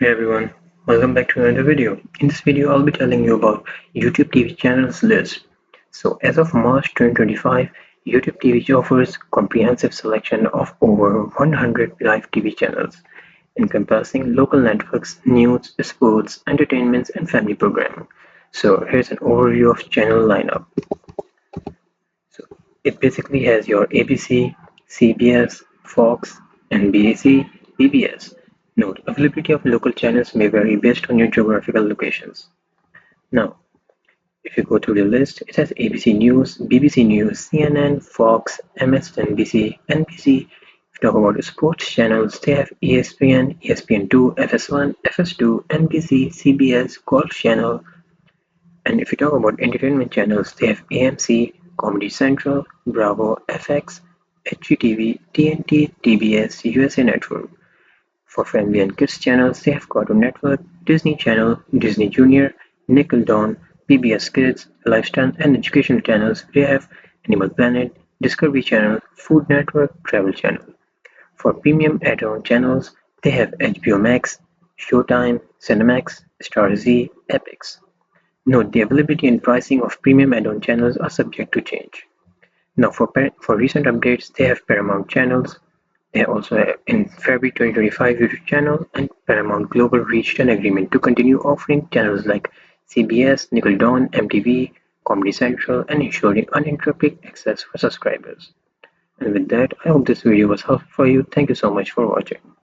Hey everyone, welcome back to another video. In this video, I'll be telling you about YouTube TV channels list. So as of March 2025, YouTube TV offers comprehensive selection of over 100 live TV channels, encompassing local networks, news, sports, entertainments, and family programming. So here's an overview of channel lineup. So it basically has your ABC, CBS, Fox, NBC, PBS. Note, availability of local channels may vary based on your geographical locations. Now, if you go through the list, it has ABC News, BBC News, CNN, Fox, MSNBC, NBC. If you talk about sports channels, they have ESPN, ESPN2, FS1, FS2, NBC, CBS, Golf Channel, and if you talk about entertainment channels, they have AMC, Comedy Central, Bravo, FX, HGTV, TNT, TBS, USA Network. For family and kids channels, they have Cartoon Network, Disney Channel, Disney Junior, Nickelodeon, PBS Kids, lifestyle and educational channels. They have Animal Planet, Discovery Channel, Food Network, Travel Channel. For premium add-on channels, they have HBO Max, Showtime, Cinemax, Starzee, Epix. Note: the availability and pricing of premium add-on channels are subject to change. Now for recent updates, they have Paramount channels. They also have in February 2025 YouTube channel, and Paramount Global reached an agreement to continue offering channels like CBS, Nickelodeon, MTV, Comedy Central, and ensuring uninterrupted access for subscribers. And with that, I hope this video was helpful for you. Thank you so much for watching.